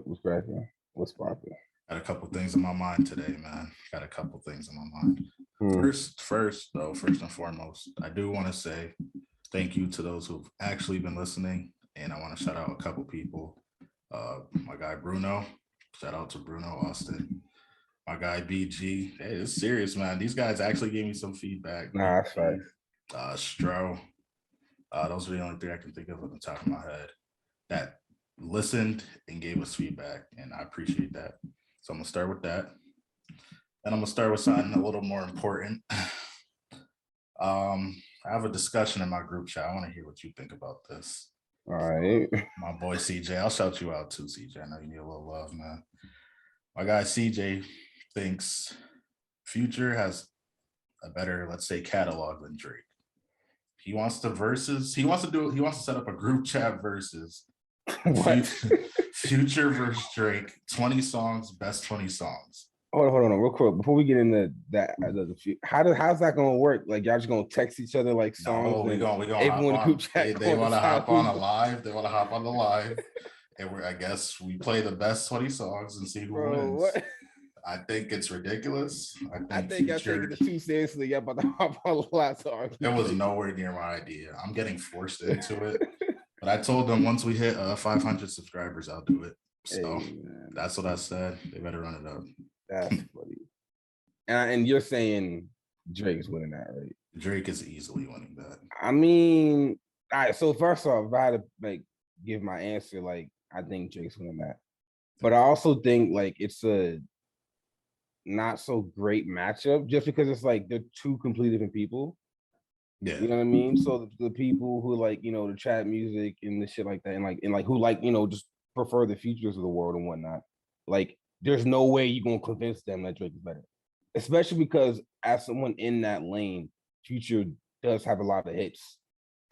What's cracking? What's popping? Got a couple things in my mind today, man. Got a couple things in my mind. First and foremost, I do want to say thank you to those who've actually been listening, and I want to shout out a couple people. My guy Bruno, shout out to Bruno Austin. My guy BG. Hey, it's serious, man. These guys actually gave me some feedback. Nah, that's right. Stro. Those are the only three I can think of on the top of my head that listened and gave us feedback, and I appreciate that. So I'm gonna start with that. And I'm gonna start with something a little more important. I have a discussion in my group chat. I want to hear what you think about this. All right. My boy CJ, I'll shout you out too, CJ. I know you need a little love, man. My guy CJ thinks Future has a better, let's say, catalog than Drake. He wants to set up a group chat versus Future versus Drake, 20 songs, best 20 songs. Hold on, real quick. Before we get into that, how's that gonna work? Like y'all just gonna text each other like songs? No, we gonna everyone hop on. They want to hop on a live. They want to hop on the live, and I guess we play the best 20 songs and see who wins. What? I think it's ridiculous. I think y'all taking it too seriously. Y'all about to hop on the live song. It was nowhere near my idea. I'm getting forced into it, but I told them once we hit 500 subscribers, I'll do it. So that's what I said. They better run it up. That's funny. And you're saying Drake's winning that, right? Drake is easily winning that. I mean, all right. So first off, if I had to give my answer, I think Drake's winning that. But I also think it's a not so great matchup just because it's they're two completely different people. Yeah. You know what I mean? So the people who the trap music and the shit like that, and who just prefer the futures of the world and whatnot. There's no way you're gonna convince them that Drake is better. Especially because as someone in that lane, Future does have a lot of hits.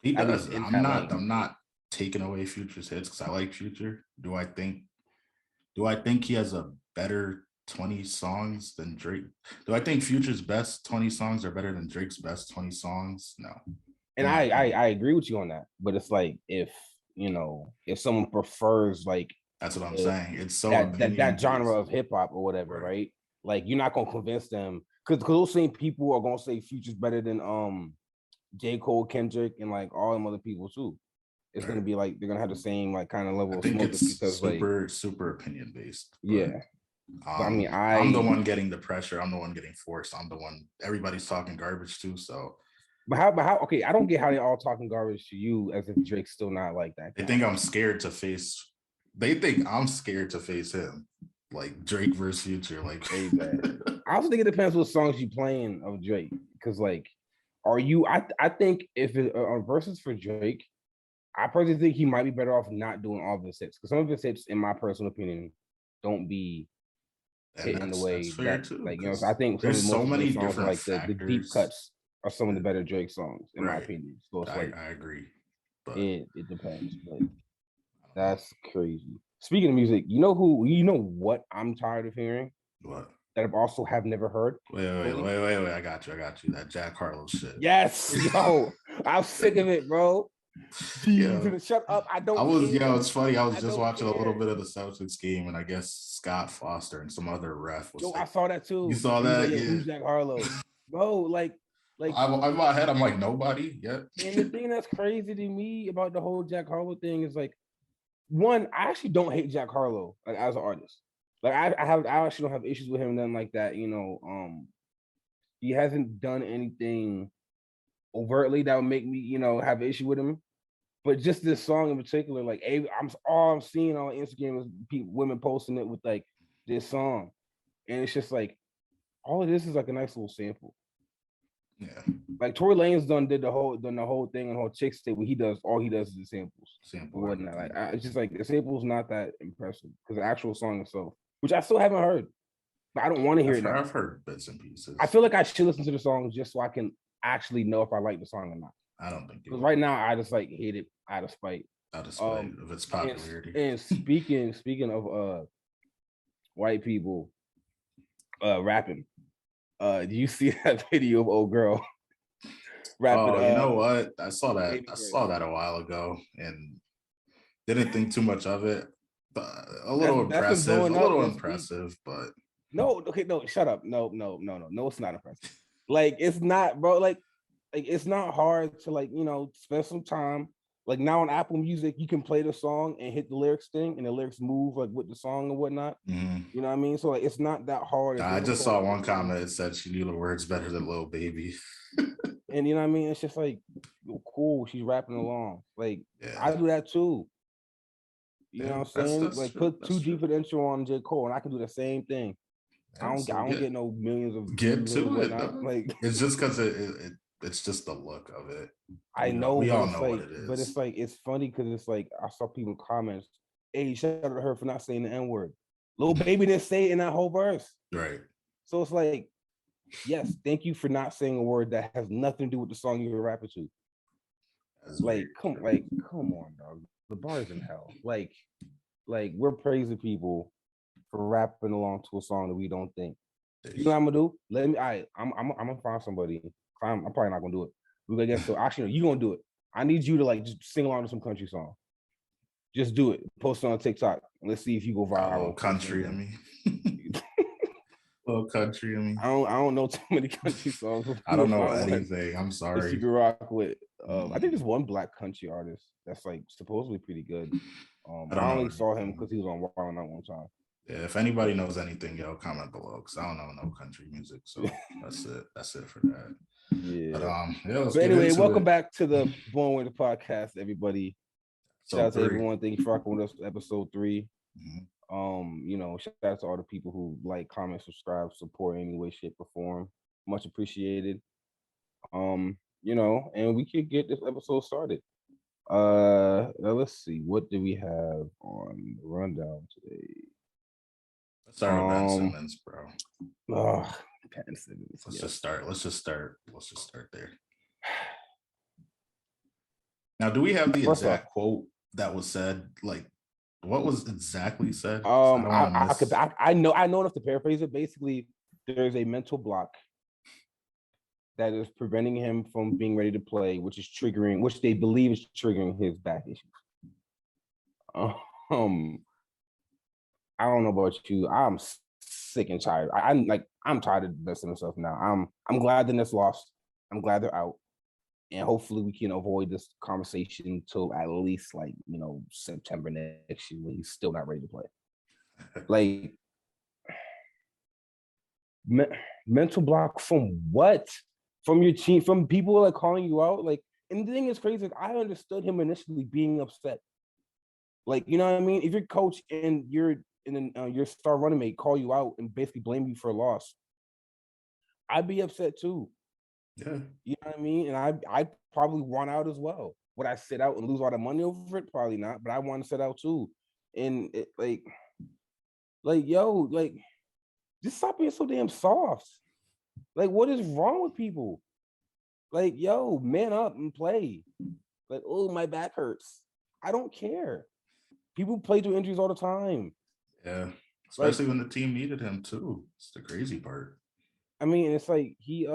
He does. I'm not taking away Future's hits because I like Future. Do I think he has a better 20 songs than Drake? Do I think Future's best 20 songs are better than Drake's best 20 songs? No. And I agree with you on that. But it's if someone prefers that's what I'm saying. It's so that genre of hip hop or whatever, right? You're not gonna convince them because those same people are gonna say Future's better than J. Cole, Kendrick, and all them other people too. It's gonna be they're gonna have the same kind of level I of think smoke it's because super opinion based. Yeah. I mean, I'm the one getting the pressure. I'm the one getting forced. I'm the one everybody's talking garbage to. So, but how? Okay, I don't get how they all talking garbage to you as if Drake's still not like that. They think I'm scared to face. They think I'm scared to face him, Drake versus Future. Hey, man. I also think it depends what songs you playing of Drake, because are you? I think if it versus for Drake, I personally think he might be better off not doing all of his hits because some of his hits, in my personal opinion, don't be hitting the way that too, I think there's so many songs different the deep cuts are some of the better Drake songs in my opinion. So it's I agree, but it depends. But that's crazy. Speaking of music, you know what I'm tired of hearing? What? That I've also have never heard. Wait. I got you. That Jack Harlow shit. Yes, yo, I'm sick of it, bro. Yeah. Shut up. It's funny. I was just watching a little bit of the Celtics game, and I guess Scott Foster and some other ref was I saw that too. You saw that? Yeah. Who's Jack Harlow? Bro, I'm in my head, I'm nobody yet. And the thing that's crazy to me about the whole Jack Harlow thing is one, I actually don't hate Jack Harlow as an artist. I actually don't have issues with him, nothing like that. He hasn't done anything overtly that would make me, have an issue with him. But just this song in particular, I'm seeing on Instagram is women posting it with this song, and it's just all of this is a nice little sample. Yeah, Tory Lanez did the whole thing on whole Chicks tape where all he does is the samples. Sample whatnot. It's just the sample's not that impressive because the actual song itself, which I still haven't heard, but I don't want to hear it. I've heard bits and pieces. I feel like I should listen to the song just so I can actually know if I like the song or not. I don't think because right now I just hate it out of spite. Out of spite of its popularity. And speaking of white people rapping, do you see that video of old girl rapping? You know what? I saw that a while ago and didn't think too much of it. A little that's impressive. A blowing up little this week. impressive, but No, okay, no, shut up. No, it's not impressive. Like, it's not, bro. Like it's not hard to, like, spend some time. Like, now on Apple Music, you can play the song and hit the lyrics thing, and the lyrics move like with the song and whatnot. mm-hmm. You know what I mean? So, like, it's not that hard. I just saw one comment that said she knew the words better than Lil Baby. And you know what I mean? It's just like, cool, she's rapping along. Like, Yeah. I do that too. You know what I'm saying? That's like, true. put 2G for the intro on J. Cole, and I can do the same thing. I don't get no millions of get views to or it. whatnot. Like, it's just because it's just the look of it. I know, we but all it's know like, what it is. but it's like, it's funny because it's like, I saw people in comments, hey, shout out to her for not saying the N-word. Lil Baby didn't say it in that whole verse. Right. So it's like, yes, thank you for not saying a word that has nothing to do with the song you were rapping to. Come on, dog. The bar's in hell. Like we're praising people for rapping along to a song that we don't think. You know what I'm gonna do? I'm gonna find somebody. I'm probably not gonna do it. We're gonna get so actually, you gonna do it. I need you to, like, just sing along to some country song. Just do it. Post it on TikTok. Let's see if you go viral. Country, I mean. Little country, I mean. I don't know too many country songs. I don't know anything. I'm sorry. You can rock with. I think there's one black country artist that's, like, supposedly pretty good. I only saw him because he was on Wild 'N Out one time. Yeah, if anybody knows anything, yo, comment below, because I don't know no country music. So that's it. That's it for that. Yeah. But anyway, welcome back to the Born With the podcast, everybody. So shout out to everyone. Thank you for rocking with us, episode 3. Mm-hmm. Shout out to all the people who like, comment, subscribe, support in any way, shape, or form. Much appreciated. And we could get this episode started. Let's see, what do we have on the rundown today? Let's start with Ben Simmons, bro. Ben Simmons. Let's just start there. Now, do we have the exact quote that was said? Like, what was exactly said? I know enough to paraphrase it. Basically, there's a mental block that is preventing him from being ready to play, which they believe is triggering his back issues. I don't know about you. I'm sick and tired. I'm tired of messing myself now. I'm glad the Nets lost. I'm glad they're out. And hopefully we can avoid this conversation until at least, like, September next year, when he's still not ready to play. Like, mental block from what? From your team, from people like calling you out. Like, and the thing is crazy, I understood him initially being upset. Like, you know what I mean? If your coach and your star running mate call you out and basically blame you for a loss, I'd be upset too. Yeah. You know what I mean? And I probably want out as well. Would I sit out and lose all the money over it? Probably not, but I want to sit out too. And it, just stop being so damn soft. Like, what is wrong with people? Like, yo, man up and play. Like, oh, my back hurts. I don't care. People play through injuries all the time. Yeah, especially when the team needed him too. It's the crazy part. I mean, it's like he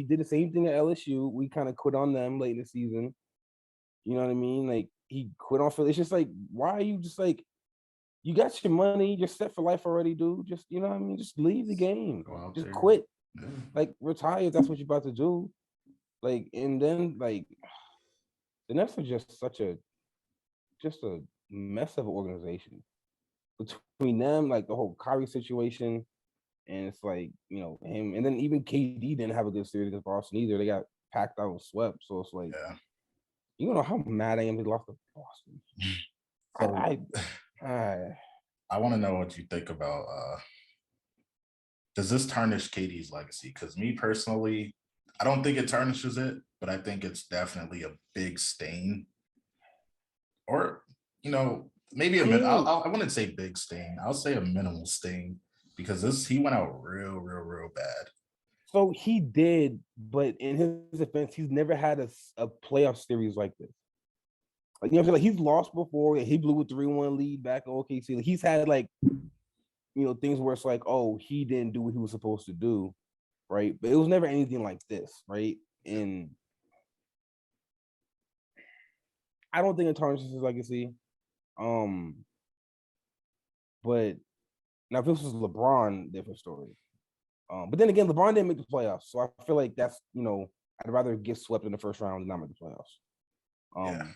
did the same thing at LSU. We kind of quit on them late in the season. You know what I mean? Like, he quit on Philly. It's just like, why are you just like, you got your money, you're set for life already, dude. Just, you know what I mean? Just leave the game. Just quit. Yeah. Like, retire if that's what you're about to do. Like, and then, like, the Nets are just a mess of an organization. Between them, like, the whole Kyrie situation, and it's like, him, and then even KD didn't have a good series against Boston either. They got packed out and swept. So it's like, you know how mad I am they lost to Boston. I want to know what you think about does this tarnish KD's legacy? Because me personally, I don't think it tarnishes it, but I think it's definitely a big stain. Or, maybe I wouldn't say big stain. I'll say a minimal stain, because he went out real, real, real bad. So he did, but in his defense, he's never had a playoff series like this. Like, like, he's lost before. He blew a 3-1 lead back in OKC. Like, he's had, like, things where it's like, oh, he didn't do what he was supposed to do, right? But it was never anything like this, right? And I don't think it tarnishes his legacy. But now if this was LeBron, different story. But then again, LeBron didn't make the playoffs, so I feel like that's I'd rather get swept in the first round than not make the playoffs. Yeah.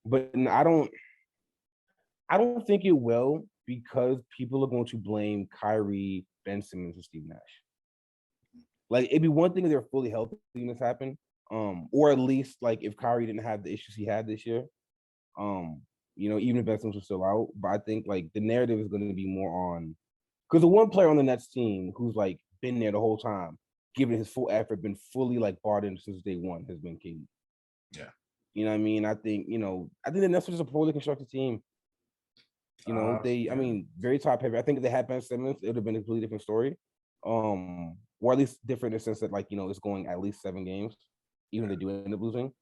But I don't think it will because people are going to blame Kyrie, Ben Simmons, and Steve Nash. Like it'd be one thing if they're fully healthy when this happened, or at least like if Kyrie didn't have the issues he had this year, even if Ben Simmons was still out. But I think like the narrative is going to be more on because the one player on the Nets team who's like been there the whole time, giving his full effort, been fully like bought in since day one, has been KD. Yeah. You know what I mean? I think the Nets were just a poorly constructed team. Very top heavy. I think if they had Ben Simmons, it would have been a completely different story. Or at least different in the sense that it's going at least 7 games, even if they do end up losing.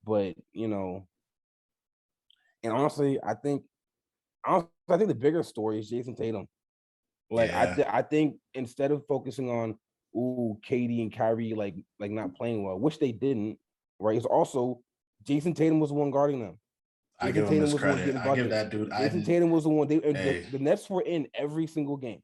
But and honestly, I think the bigger story is Jason Tatum. Like I think instead of focusing on KD and Kyrie like not playing well, which they didn't, right? It's also Jason Tatum was the one guarding them. I give him his credit. I give that dude. Jason Tatum was the one. The Nets were in every single game,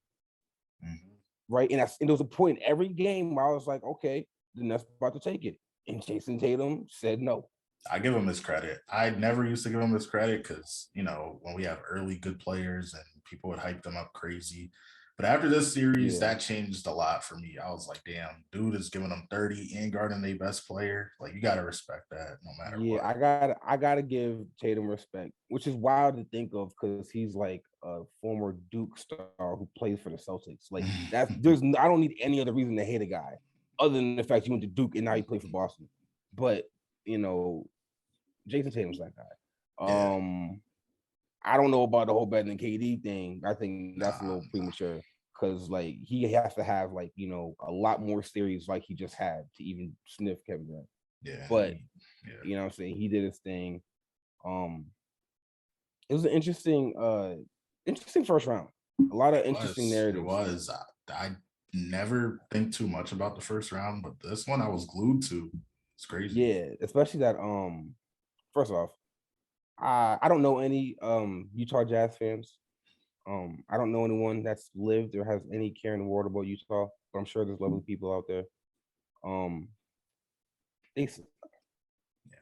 right? And there was a point in every game where I was like, okay, the Nets about to take it, and Jason Tatum said no. I give him his credit. I never used to give him his credit because when we have early good players and people would hype them up crazy. But after this series, that changed a lot for me. I was like, damn, dude is giving them 30 and guarding their best player. Like, you got to respect that no matter what. Yeah, I gotta give Tatum respect, which is wild to think of because he's like a former Duke star who plays for the Celtics. Like, I don't need any other reason to hate a guy other than the fact he went to Duke and now he played for Boston. But, Jason Tatum's that guy. I don't know about the whole better than KD thing. I think that's a little premature because like he has to have like a lot more series like he just had to even sniff Kevin Durant. Yeah, but you know what I'm saying, he did his thing. It was an interesting first round. A lot of interesting narratives. It was. I never think too much about the first round, but this one I was glued to. It's crazy. Yeah, especially that. First off, I don't know any Utah Jazz fans. I don't know anyone that's lived or has any care in the world about Utah, but I'm sure there's lovely people out there. They suck. Yeah.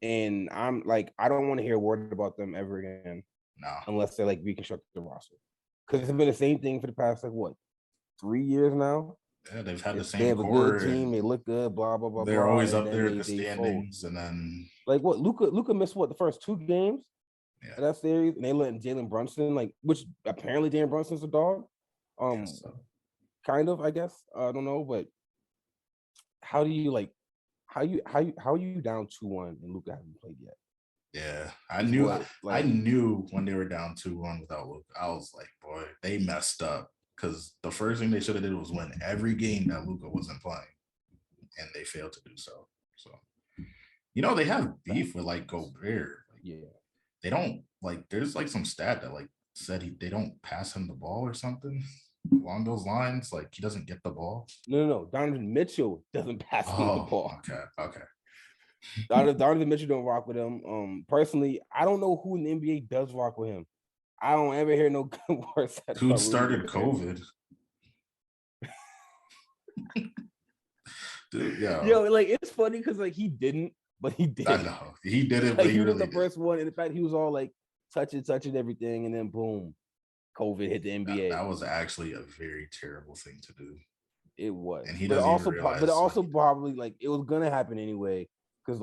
And I'm like, I don't want to hear a word about them ever again. No. Unless they like reconstruct the roster. Because it's been the same thing for the past 3 years now. Yeah, they've had the same. They have a good team. They look good. Blah blah blah. They're always up there in the standings, and then like what Luka missed the first 2 games of that series, and they let Jalen Brunson which apparently Jalen Brunson's a dog. Kind of, I guess. I don't know, but how do you how are you down 2-1 and Luka hasn't played yet? Yeah, I knew when they were down 2-1 without Luka. I was like, boy, they messed up. Because the first thing they should have did was win every game that Luka wasn't playing, and they failed to do so. So, they have beef with Gobert. They don't There's some stat that said they don't pass him the ball or something along those lines. He doesn't get the ball. No. Donovan Mitchell doesn't pass him the ball. Okay. Donovan Mitchell don't rock with him. Personally, I don't know who in the NBA does rock with him. I don't ever hear no good words. Who started COVID? Dude, it's funny because he didn't, but he did. I know he did it, but he really was the first one. And in fact, he was all touching everything, and then boom, COVID hit the NBA. That was actually a very terrible thing to do. It was, and he doesn't even realize. But it also probably it was gonna happen anyway because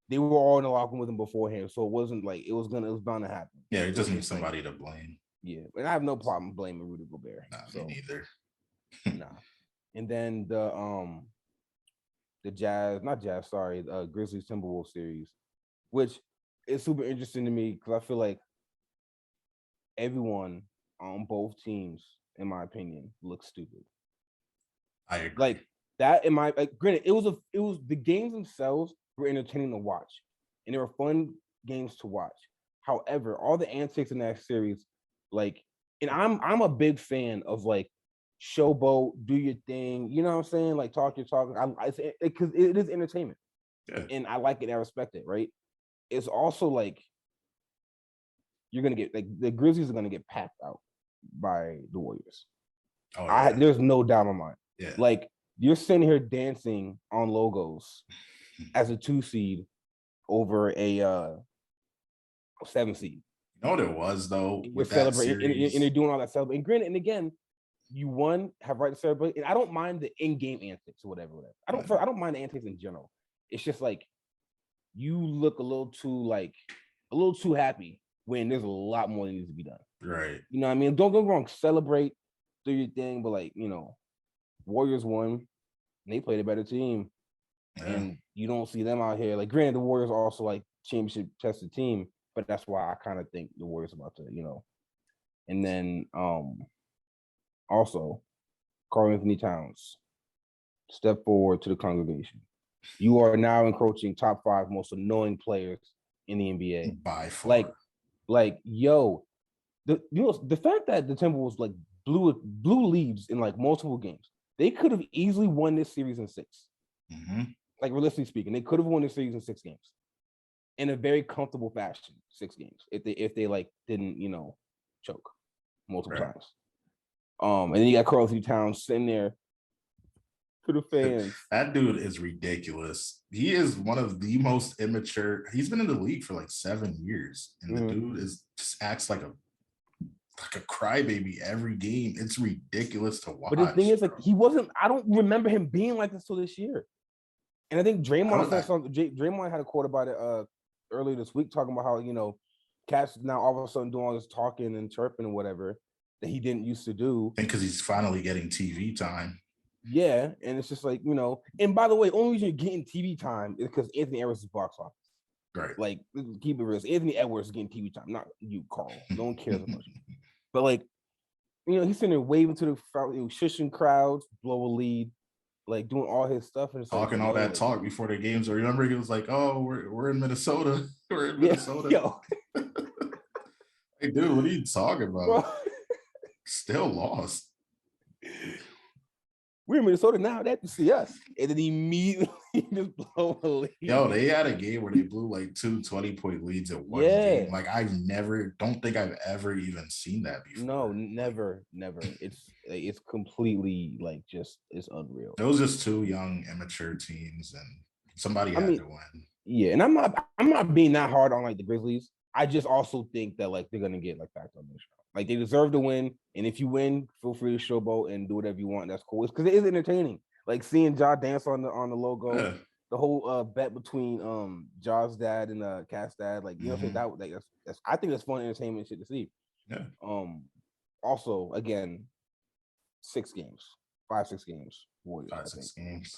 they were all in the locker room with him beforehand, so it wasn't it was bound to happen. Yeah, it just needs somebody to blame. Yeah, and I have no problem blaming Rudy Gobert. Me neither. Nah. And then the Grizzlies Timberwolves series, which is super interesting to me because I feel like everyone on both teams, in my opinion, looks stupid. I agree. That in my granted, it was the games themselves were entertaining to watch, and they were fun games to watch. However, all the antics in that series, and I'm a big fan of showboat, do your thing, you know what I'm saying? Talk your talk. Because it is entertainment, and I like it. I respect it. Right? It's also you're gonna get the Grizzlies are gonna get packed out. by the Warriors. Oh, yeah. There's no doubt in my mind. Yeah. Like, you're sitting here dancing on logos as a 2 seed over a 7 seed. You know what it was though? You're with that celebrating, series, and they're doing all that celebrating. And granted, and again, you have right to celebrate, and I don't mind the in-game antics or whatever. I don't mind the antics in general. It's just like you look a little too happy when there's a lot more that needs to be done. Right. You know what I mean? Don't get me wrong, celebrate, do your thing, but like, you know, Warriors won, and they played a better team. Yeah. And you don't see them out here. Like, granted, the Warriors are also like championship tested team, but that's why I kind of think the Warriors are about to, you know. And then also, Karl Anthony Towns, step forward to the congregation. You are now encroaching top 5 most annoying players in the NBA. By far. Like, yo, the fact that the Timberwolves like blew leads in like multiple games, they could have easily won this series in 6. Mm-hmm. Like, realistically speaking, they could have won this series in 6 games in a very comfortable fashion. 6 games if they like didn't, you know, choke multiple times. And then you got Karl Anthony Towns sitting there to the fans. That dude is ridiculous. He is one of the most immature. He's been in the league for like 7 years, and the dude just acts like a crybaby every game. It's ridiculous to watch. But the thing is, like, he wasn't. I don't remember him being like this till this year. And I think Draymond said something. Draymond had a quote about it earlier this week, talking about how, you know, Cat's now all of a sudden doing all this talking and chirping and whatever that he didn't used to do. And because he's finally getting TV time. Yeah, and it's just like, you know. And by the way, only reason you're getting TV time is because Anthony Edwards is box office. Right. Like, keep it real. Anthony Edwards is getting TV time, not you, Carl. No one cares about you. But like, you know, he's sitting there waving to the shushing crowds, blow a lead, like doing all his stuff and talking like, all that talk before the games. I remember he was like, "Oh, we're in Minnesota. We're in Minnesota." Yo. Hey, dude, what are you talking about? Bro. Still lost. We're in Minnesota now. They have to see us. And then immediately just blow a lead. Yo, they had a game where they blew like 2 20-point leads in one game. Like, don't think I've ever even seen that before. No, never. It's completely like it's unreal. It was just 2 young, immature teams, and somebody had to win. Yeah, and I'm not being that hard on like the Grizzlies. I just also think that like they're gonna get like back on this show. Like, they deserve to win, and if you win, feel free to showboat and do whatever you want. That's cool. It's because it is entertaining. Like, seeing Ja dance on the logo, the whole bet between Ja's dad and Cat's dad. Like, you know, that's I think that's fun entertainment shit to see. Yeah. Also, again, 6 games, 5-6 games. Warriors, 5-6 games.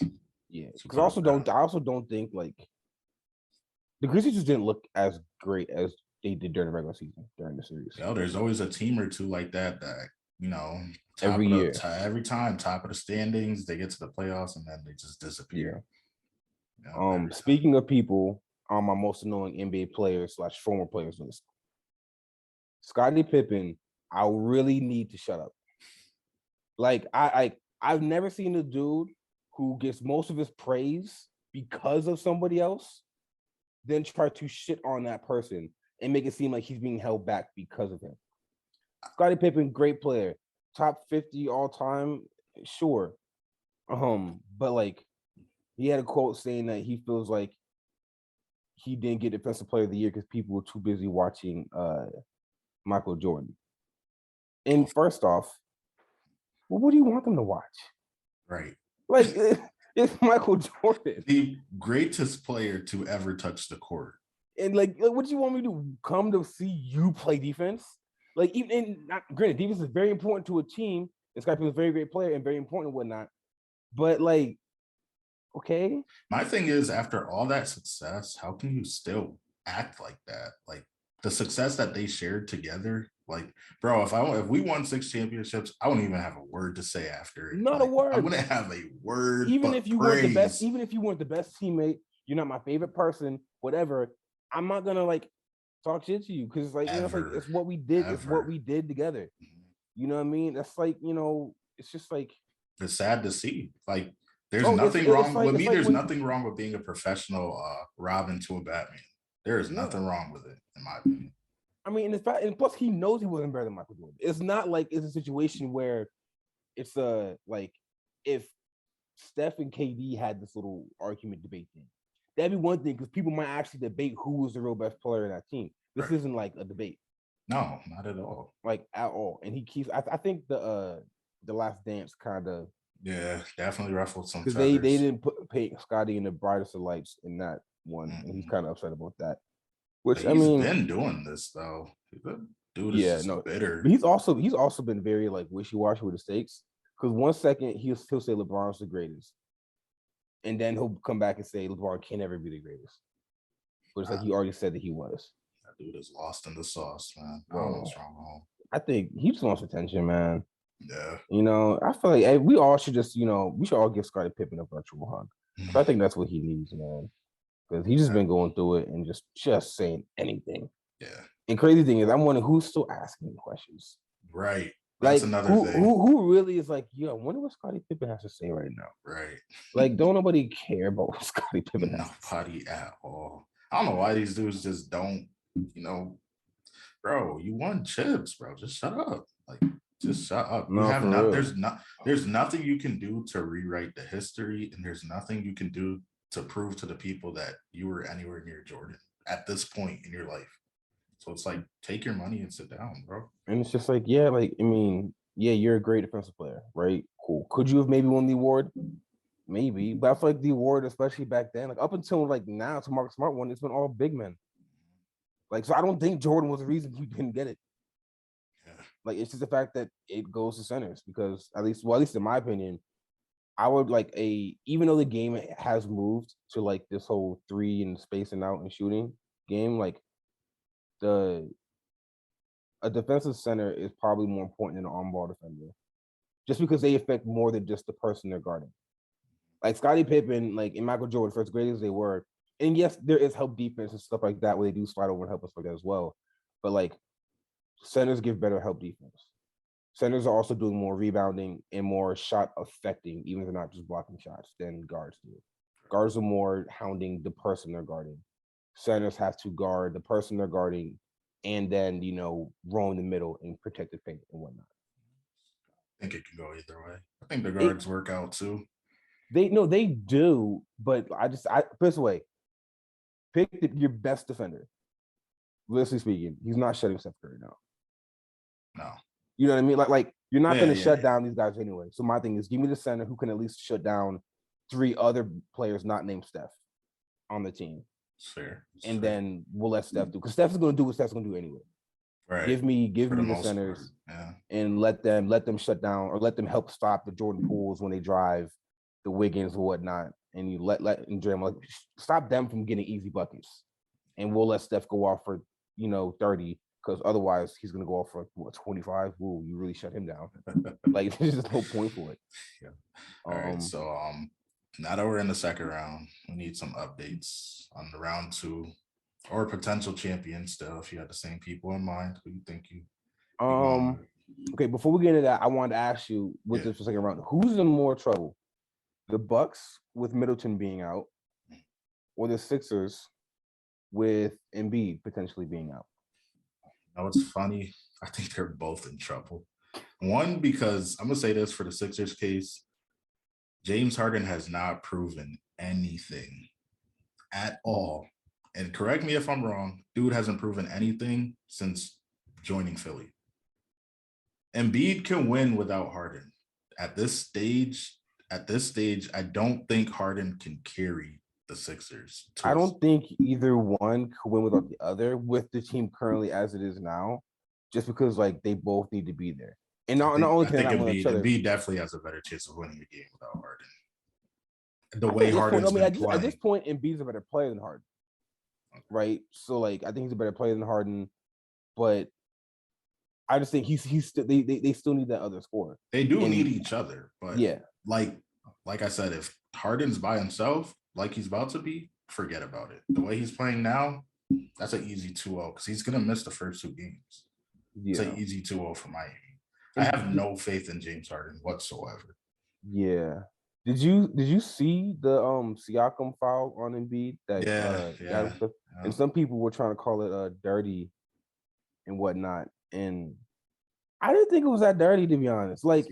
Yeah. Because I also don't think like the Grizzlies just didn't look as great as they did during the regular season, during the series. Yo, there's always a team or two like that, you know, every year, every time, top of the standings, they get to the playoffs and then they just disappear. Yeah. You know, speaking of people on my most annoying NBA players / former players list, Scottie Pippen, I really need to shut up. Like, I've never seen a dude who gets most of his praise because of somebody else, then try to shit on that person and make it seem like he's being held back because of him. Scottie Pippen, great player, top 50 all time, sure. But like, he had a quote saying that he feels like he didn't get Defensive Player of the Year because people were too busy watching Michael Jordan. And first off, well, what do you want them to watch? Right. Like, it's Michael Jordan, the greatest player to ever touch the court. And like, what do you want me to come to see you play defense? Like, granted, defense is very important to a team. And Scottie Pippen is a very great player and very important and whatnot. But like, okay. My thing is, after all that success, how can you still act like that? Like, the success that they shared together. Like, bro, if we won 6 championships, I wouldn't even have a word to say after it. Not a word. I wouldn't have a word. Even if you weren't the best, even if you weren't the best teammate, you're not my favorite person, whatever. I'm not gonna like talk shit to you because like, you know, it's like it's what we did. It's what we did together. You know what I mean? That's like, you know, it's just like it's sad to see. Like, there's nothing wrong with me. There's nothing wrong with being a professional Robin to a Batman. There is nothing wrong with it, in my opinion. I mean, and plus he knows he wasn't better than Michael Jordan. It's not like it's a situation where it's like if Steph and KD had this little argument debate thing. That'd be one thing because people might actually debate who was the real best player in that team. This isn't like a debate. No, not at all. Like at all. And he keeps. I think the Last Dance kind of. Yeah, definitely ruffled some because feathers. they didn't paint Scottie in the brightest of lights in that one, and he's kind of upset about that. Which but he's been doing this though. Dude is bitter. But he's also been very like wishy-washy with the stakes. Because one second he'll say LeBron's the greatest, and then he'll come back and say LeBron can never be the greatest. But it's like he already said that he was. That dude is lost in the sauce, man. I don't know what's wrong with him. I think he just wants attention, man. Yeah. I feel like we all should just, we should all give Scottie Pippen a virtual hug. I think that's what he needs, man. Because he's just been going through it and just saying anything. Yeah. And crazy thing is, I'm wondering who's still asking questions. Right. That's like, another thing. Who really is like, I wonder what Scottie Pippen has to say right now. Right. Like, don't nobody care about what Scottie Pippen has to say. Nobody at all. I don't know why these dudes just don't, bro, you won chips, bro. Just shut up. Like, just shut up. There's nothing you can do to rewrite the history, and there's nothing you can do to prove to the people that you were anywhere near Jordan at this point in your life. So it's like, take your money and sit down, bro. And it's just like, you're a great defensive player, right? Cool. Could you have maybe won the award? Maybe, but I feel like the award, especially back then, like up until like now, to Marcus Smart one, it's been all big men. Like, so I don't think Jordan was the reason he didn't get it. Yeah. Like, it's just the fact that it goes to centers because at least in my opinion, I would even though the game has moved to like this whole 3 and spacing out and shooting game, like a defensive center is probably more important than an on-ball defender, just because they affect more than just the person they're guarding. Like Scottie Pippen, like and Michael Jordan, for as great as they were, and yes, there is help defense and stuff like that where they do slide over and help us like that as well. But like centers give better help defense. Centers are also doing more rebounding and more shot affecting, even if they're not just blocking shots, than guards do. Guards are more hounding the person they're guarding. Centers have to guard the person they're guarding and then, roam in the middle and protect the paint and whatnot. I think it can go either way. I think the guards work out too. They do, but I put this way: pick your best defender. Realistically speaking, he's not shutting Steph Curry down. No, you know what I mean. Like you're not going to shut down these guys anyway. So my thing is, give me the center who can at least shut down 3 other players not named Steph on the team. Fair. And then we'll let Steph do because Steph is going to do what Steph's going to do anyway. Right. Give me the centers, and let them shut down or let them help stop the Jordan Pooles when they drive. The Wiggins or whatnot, and you let Draymond stop them from getting easy buckets, and we'll let Steph go off for 30 because otherwise he's gonna go off for 25. Whoa, you really shut him down. Like there's just no point for it. Yeah. All right. So now that we're in the second round, we need some updates on the round 2 or potential champion. Still, if you had the same people in mind, who you think you? Okay. Before we get into that, I wanted to ask you with this second round, who's in more trouble? The Bucks with Middleton being out, or the Sixers with Embiid potentially being out? It's funny. I think they're both in trouble. One, because I'm going to say this for the Sixers case, James Harden has not proven anything at all. And correct me if I'm wrong, dude hasn't proven anything since joining Philly. Embiid can win without Harden. At this stage, I don't think Harden can carry the Sixers. I don't think either one could win without the other with the team currently as it is now, just because they both need to be there. And not only can they not win each other. Embiid definitely has a better chance of winning the game without Harden. The way Harden's been playing. At this point, Embiid's a better player than Harden, right? So I think he's a better player than Harden, but I just think they still need that other scorer. They do need each other, but like I said, if Harden's by himself, like he's about to be, forget about it. The way he's playing now, that's an easy 2-0 because he's gonna miss the first 2 games. Yeah. It's an easy 2-0 for Miami. I have no faith in James Harden whatsoever. Yeah. Did you see the Siakam foul on Embiid? And some people were trying to call it dirty. and whatnot. And I didn't think it was that dirty, to be honest. Like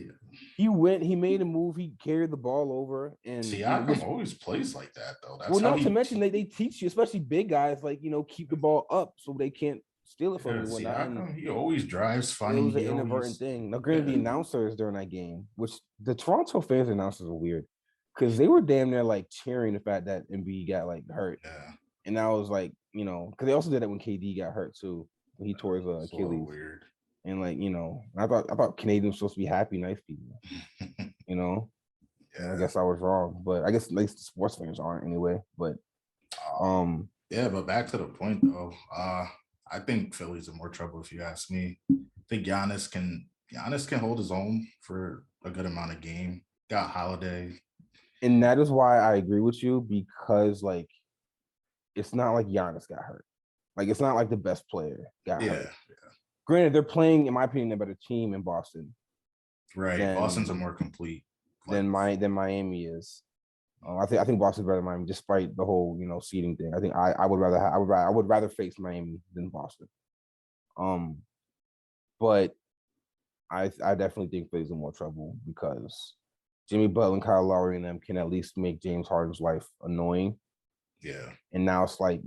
he made a move, he carried the ball over, and Siakam always plays like that though. That's well, how not to mention they teach you, especially big guys, like keep the ball up so they can't steal it from you and whatnot. Siakam, he always drives funny. It was an inadvertent thing. Now, granted, the announcers during that game, which the Toronto fans announcers are weird, because they were damn near like cheering the fact that Embiid got like hurt. Yeah. And I was like, because they also did that when KD got hurt too. When he tore his Achilles. Weird. And like, I thought Canadians were supposed to be happy, nice people. Yeah. I guess I was wrong, but I guess at least the sports fans aren't anyway. But yeah, but back to the point though. I think Philly's in more trouble if you ask me. I think Giannis can hold his own for a good amount of game. Got Holiday. And that is why I agree with you, because like it's not like Giannis got hurt. Like it's not like the best player got hurt. Yeah. Granted, they're playing, in my opinion, a better team in Boston. Right. Boston's a more complete than Miami is. I think Boston's better than Miami, despite the whole seeding thing. I think I would rather face Miami than Boston. But I definitely think Philly's in more trouble because Jimmy Butler and Kyle Lowry and them can at least make James Harden's life annoying. Yeah. And now it's like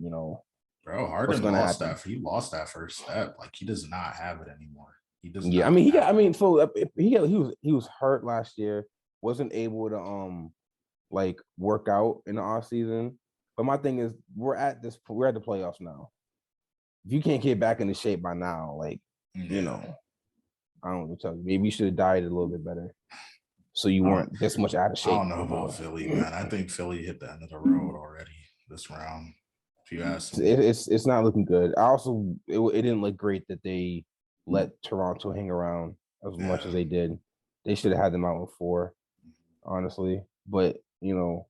bro, Harden lost that. He lost that first step. Like he does not have it anymore. He does. Yeah, he was hurt last year. Wasn't able to like work out in the off season. But my thing is, we're at the playoffs now. If you can't get back into shape by now, like I don't know what to tell you. Maybe you should have dieted a little bit better, so you weren't this much out of shape. I don't know about Philly, man. I think Philly hit the end of the road already this round. If you ask me, it's not looking good. I also it didn't look great that they let Toronto hang around as much as they did. They should have had them out in 4, honestly. But and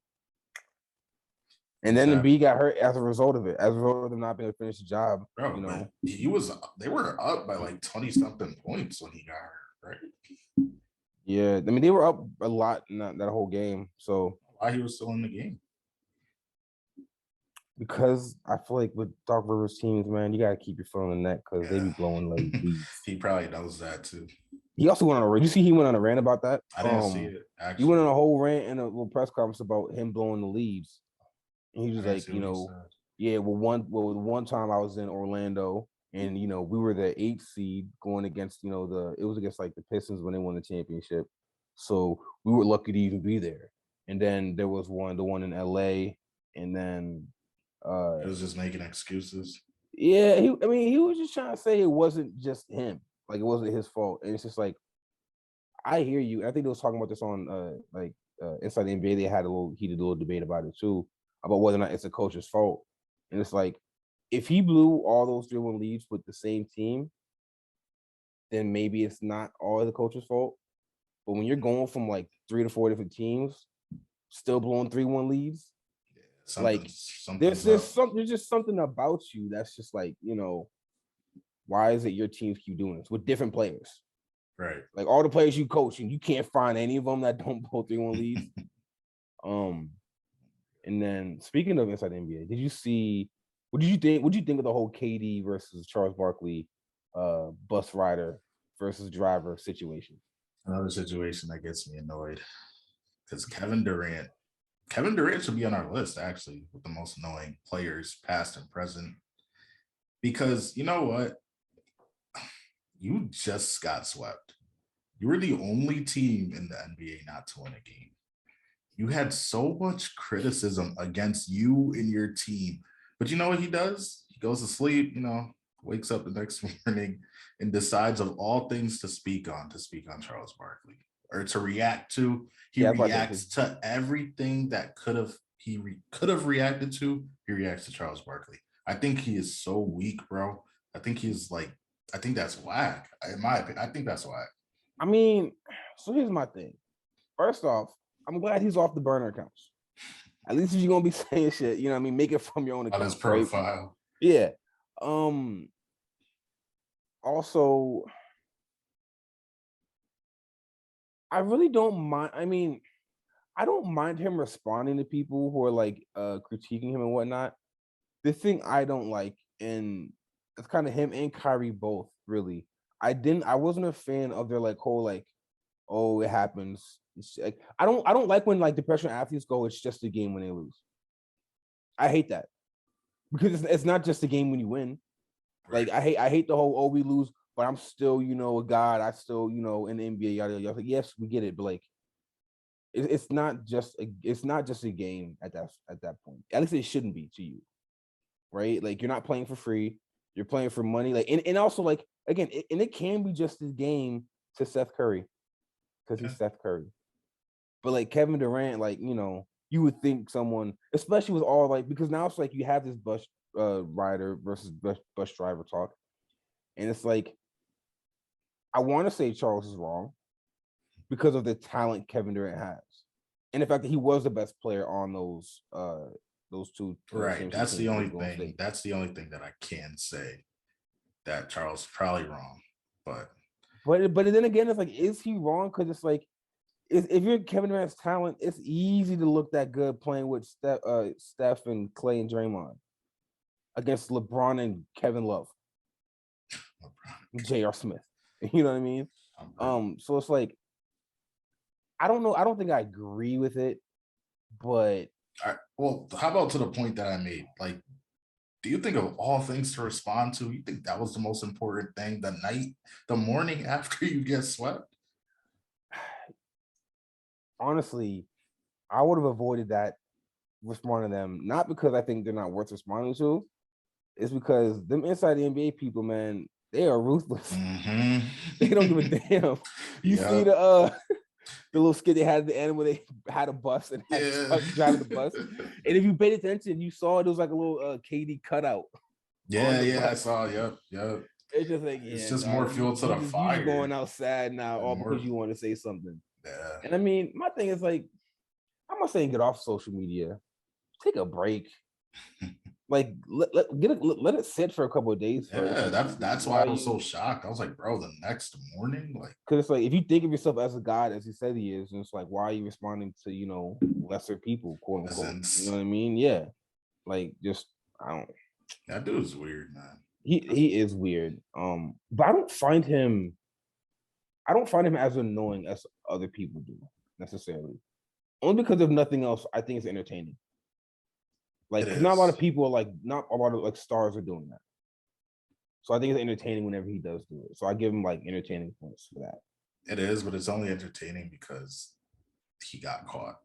then Embiid got hurt as a result of it, as a result of them not being able to finish the job. Bro, they were up by like 20-something points when he got hurt, right? Yeah, I mean they were up a lot in that whole game. So why he was still in the game? Because I feel like with Doc Rivers teams, man, you gotta keep your foot on the neck because they be blowing like leads. He probably knows that too. He also went on a rant. You see, he went on a rant about that. I didn't see it. Actually, he went on a whole rant in a little press conference about him blowing the leads. And he was like, one time I was in Orlando and we were the 8th seed going against it was against like the Pistons when they won the championship. So we were lucky to even be there. And then there was the one in LA, and then it was just making excuses. Yeah, he was just trying to say it wasn't just him. Like it wasn't his fault. And it's just like, I hear you. I think they was talking about this on Inside the NBA. They had a little heated debate about it too, about whether or not it's a coach's fault. And it's like, if he blew all those 3-1 leads with the same team, then maybe it's not all the coach's fault. But when you're going from like 3 to 4 different teams, still blowing 3-1 leads, there's just something about you that's just like, why is it your teams keep doing this with different players? Right. Like all the players you coach, and you can't find any of them that don't blow 3-1 leads. And then speaking of Inside the NBA, what did you think of the whole KD versus Charles Barkley bus rider versus driver situation? Another situation that gets me annoyed because Kevin Durant should be on our list, actually, with the most annoying players, past and present. Because you know what? You just got swept. You were the only team in the NBA not to win a game. You had so much criticism against you and your team. But you know what he does? He goes to sleep, wakes up the next morning and decides of all things to speak on Charles Barkley or to react to. He reacts to everything that he could have reacted to. He reacts to Charles Barkley. I think he is so weak, bro. I think that's whack. In my opinion, I think that's whack. I mean, so here's my thing. First off, I'm glad he's off the burner accounts. At least if you're gonna be saying shit, make it from your own account. On his profile. Right? Yeah. Also, I really don't mind. I mean, I don't mind him responding to people who are like critiquing him and whatnot. The thing I don't like, and it's kind of him and Kyrie both, really. I wasn't a fan of their like whole like, oh, it happens. It's like, I don't like when like the professional athletes go, it's just a game when they lose. I hate that. Because it's not just a game when you win. Like I hate the whole, oh, we lose, but I'm still, a god. I still, in the NBA, yada yada. Like, yes, we get it, but like it's not just a game at that point. At least it shouldn't be to you, right? Like you're not playing for free, you're playing for money. Like and also like again, it can be just a game to Seth Curry because he's Seth Curry. But like Kevin Durant, like you would think someone, especially with all like because now it's like you have this bus rider versus bus driver talk, and it's like I want to say Charles is wrong because of the talent Kevin Durant has, and the fact that he was the best player on those two. Right. That's the only thing. That's the only thing that I can say that Charles is probably wrong. But then again, it's like, is he wrong? Because it's like, if you're Kevin Durant's talent, it's easy to look that good playing with Steph and Clay and Draymond against LeBron and Kevin Love, J.R. Smith. You know what I mean? So it's like, I don't know. I don't think I agree with it, but well, how about to the point that I made? Like, do you think of all things to respond to, you think that was the most important thing? The morning after you get swept? Honestly, I would have avoided that, responding to them, not because I think they're not worth responding to. It's because them inside the NBA people, man, they are ruthless. Mm-hmm. They don't give a damn. You see the little skit they had at the end where they had a bus and had Chuck driving the bus. And if you paid attention, you saw it was like a little KD cutout. Yeah, I saw. Yep. It's just like, it's just more fuel to the fire. You're going outside now, all because you want to say something. Yeah. And I mean, my thing is like, I'm not saying get off social media, take a break. Like let it sit for a couple of days. Yeah, that's why I was so shocked. I was like, bro, the next morning, like, because it's like if you think of yourself as a god, as he said he is, and it's like, why are you responding to lesser people, quote unquote? You know what I mean? Yeah, like just I don't. That dude's weird, man. He is weird. But I don't find him as annoying as other people do necessarily. Only because of nothing else, I think it's entertaining. Like, because not a lot of people are like, not a lot of like stars are doing that. So I think it's entertaining whenever he does do it. So I give him like entertaining points for that. It is, but it's only entertaining because he got caught.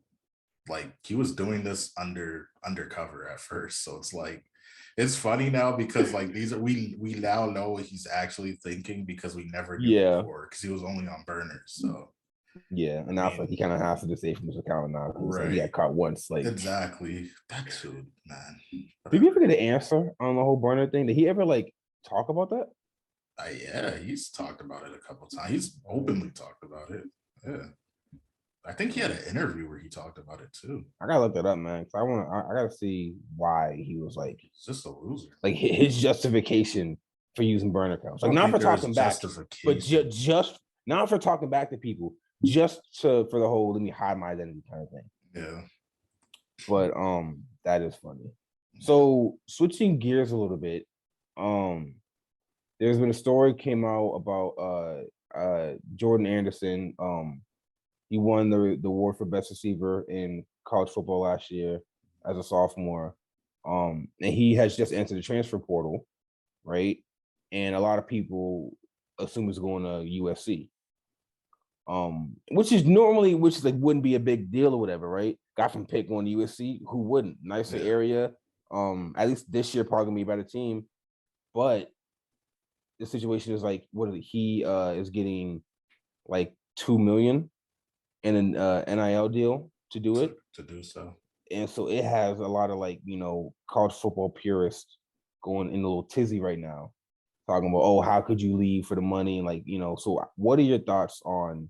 Like he was doing this undercover at first. So it's like, it's funny now because like these are we now know what he's actually thinking because we never knew before because he was only on burners. So yeah, and now it's like he kind of has to disable from his account now because he got caught once. Like exactly, that dude, man. Did you ever get an answer on the whole burner thing? Did he ever like talk about that? Yeah, he's talked about it a couple times. He's openly talked about it. Yeah. I think he had an interview where he talked about it too. I gotta look that up, man. Cause I gotta see why he was like, he's just a loser. Like his justification for using burner accounts, like not for talking back, but just not for talking back to people, just for the whole let me hide my identity kind of thing. Yeah. But that is funny. So switching gears a little bit, there's been a story came out about Jordan Anderson. He won the award for best receiver in college football last year as a sophomore. And he has just entered the transfer portal, right? And a lot of people assume he's going to USC. Which like wouldn't be a big deal or whatever, right? Guy from Pitt going to USC, who wouldn't? Nicer area. At least this year probably gonna be a better team. But the situation is like, he is getting like $2 million in an NIL deal to do it. To do so. And so it has a lot of like, college football purists going in a little tizzy right now, talking about, oh, how could you leave for the money? And like, so what are your thoughts on